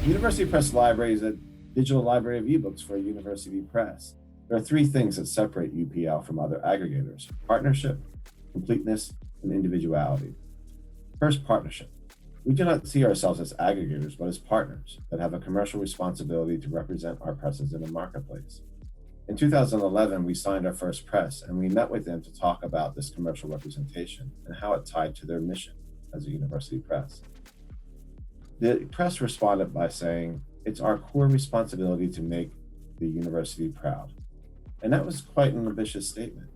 University Press Library is a digital library of ebooks for a university press. There are three things that separate UPL from other aggregators: partnership, completeness, and individuality. First, partnership. We do not see ourselves as aggregators, but as partners that have a commercial responsibility to represent our presses in the marketplace. In 2011, we signed our first press, and we met with them to talk about this commercial representation and how it tied to their mission as a university press. The press responded by saying, "It's our core responsibility to make the university proud." And that was quite an ambitious statement.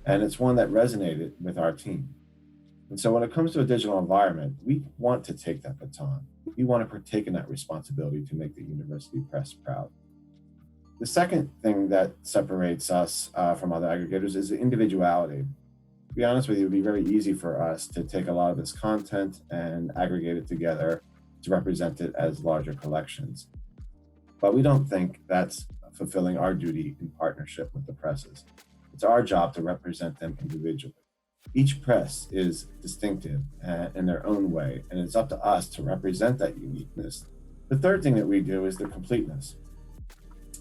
And it's one that resonated with our team. And so when it comes to a digital environment, we want to take that baton. We want to partake in that responsibility to make the university press proud. The second thing that separates us from other aggregators is the individuality. To be honest with you, it would be very easy for us to take a lot of this content and aggregate it together to represent it as larger collections. But we don't think that's fulfilling our duty in partnership with the presses. It's our job to represent them individually. Each press is distinctive in their own way, and it's up to us to represent that uniqueness. The third thing that we do is the completeness.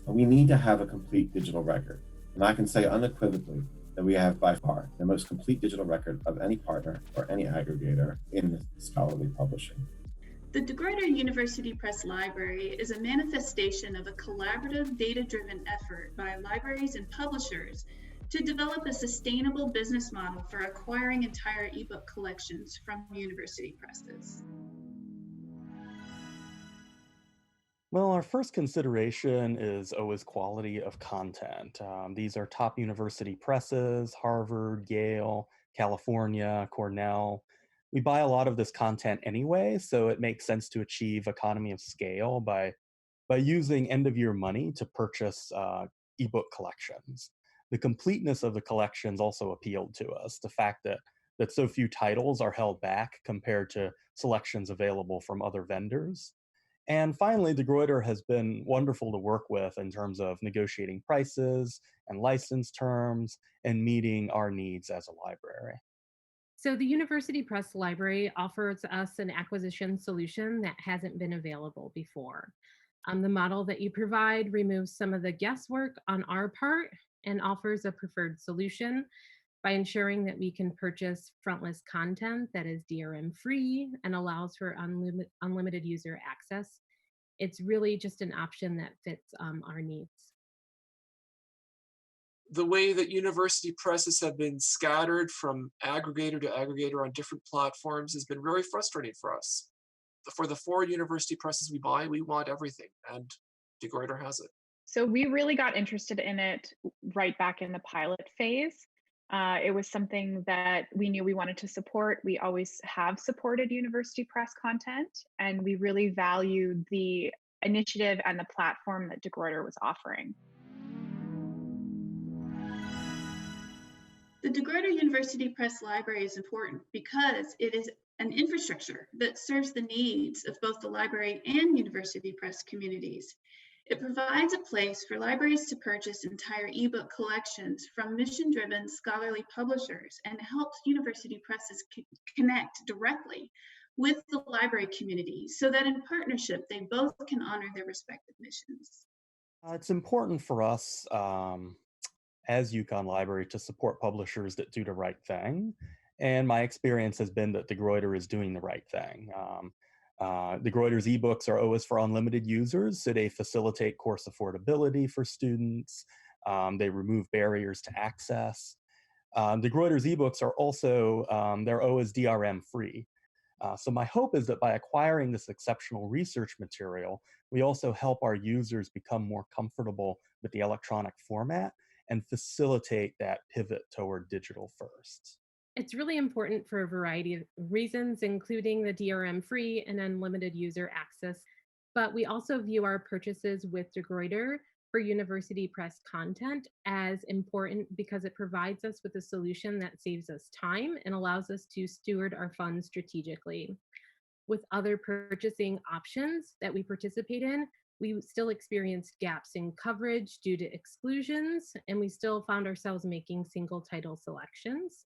We need to have a complete digital record, and I can say unequivocally that we have by far the most complete digital record of any partner or any aggregator in scholarly publishing. The Gruyter University Press Library is a manifestation of a collaborative, data-driven effort by libraries and publishers to develop a sustainable business model for acquiring entire ebook collections from university presses. Well, our first consideration is always quality of content. These are top university presses: Harvard, Yale, California, Cornell. We buy a lot of this content anyway, so it makes sense to achieve economy of scale by using end of year money to purchase ebook collections. The completeness of the collections also appealed to us. The fact that so few titles are held back compared to selections available from other vendors. And finally, De Gruyter has been wonderful to work with in terms of negotiating prices and license terms and meeting our needs as a library. So, the University Press Library offers us an acquisition solution that hasn't been available before. The model that you provide removes some of the guesswork on our part and offers a preferred solution by ensuring that we can purchase frontlist content that is DRM free and allows for unlimited user access. It's really just an option that fits our needs. The way that university presses have been scattered from aggregator to aggregator on different platforms has been very frustrating for us. For the four university presses we buy, we want everything, and De Gruyter has it. So we really got interested in it right back in the pilot phase. It was something that we knew we wanted to support. We always have supported university press content, and we really valued the initiative and the platform that De Gruyter was offering. The De Gruyter University Press Library is important because it is an infrastructure that serves the needs of both the library and university press communities. It provides a place for libraries to purchase entire ebook collections from mission-driven scholarly publishers and helps university presses connect directly with the library community so that in partnership, they both can honor their respective missions. It's important for us as Yukon Library to support publishers that do the right thing. And my experience has been that De Gruyter is doing the right thing. De Gruyter's ebooks are always for unlimited users, so they facilitate course affordability for students. They remove barriers to access. De Gruyter's ebooks are also, they're always DRM free. So my hope is that by acquiring this exceptional research material, we also help our users become more comfortable with the electronic format and facilitate that pivot toward digital first. It's really important for a variety of reasons, including the DRM free and unlimited user access. But we also view our purchases with De Gruyter for university press content as important because it provides us with a solution that saves us time and allows us to steward our funds strategically. With other purchasing options that we participate in, we still experienced gaps in coverage due to exclusions, and we still found ourselves making single title selections.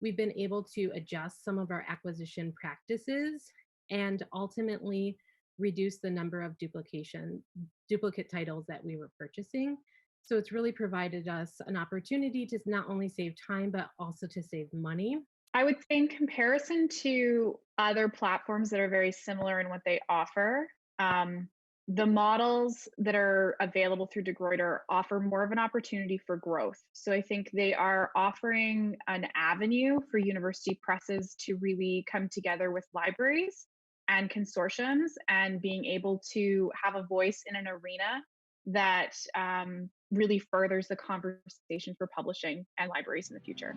We've been able to adjust some of our acquisition practices, and ultimately, reduce the number of duplicate titles that we were purchasing. So it's really provided us an opportunity to not only save time, but also to save money. I would say in comparison to other platforms that are very similar in what they offer, the models that are available through De Gruyter offer more of an opportunity for growth. So I think they are offering an avenue for university presses to really come together with libraries and consortiums and being able to have a voice in an arena that really furthers the conversation for publishing and libraries in the future.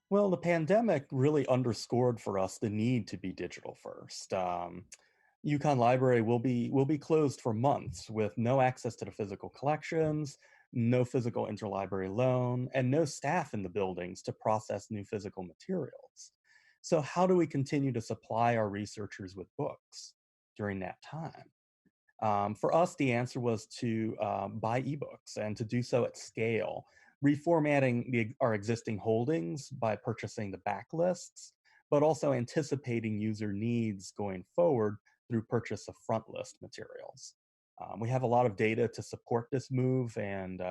Well, the pandemic really underscored for us the need to be digital first. UConn Library will be closed for months with no access to the physical collections, no physical interlibrary loan, and no staff in the buildings to process new physical materials. So how do we continue to supply our researchers with books during that time? For us, the answer was to buy ebooks and to do so at scale, reformatting our existing holdings by purchasing the backlists, but also anticipating user needs going forward through purchase of frontlist materials. We have a lot of data to support this move, and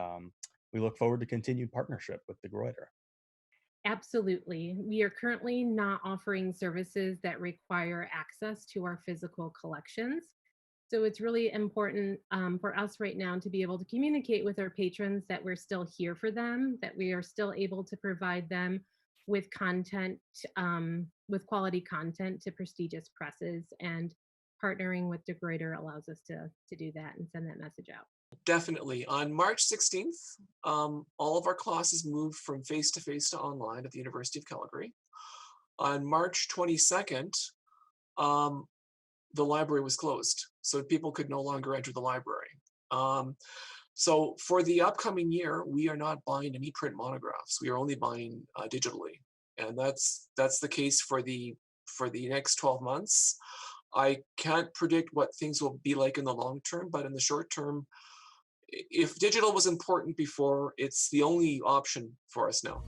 we look forward to continued partnership with De Gruyter. Absolutely. We are currently not offering services that require access to our physical collections. So it's really important for us right now to be able to communicate with our patrons that we're still here for them, that we are still able to provide them with content, with quality content to prestigious presses, and partnering with De Gruyter allows us to do that and send that message out. Definitely. On March 16th, all of our classes moved from face-to-face to online at the University of Calgary. On March 22nd, the library was closed, so people could no longer enter the library. So for the upcoming year, we are not buying any print monographs. We are only buying digitally, and that's the case for the next 12 months. I can't predict what things will be like in the long term, but in the short term, if digital was important before, it's the only option for us now.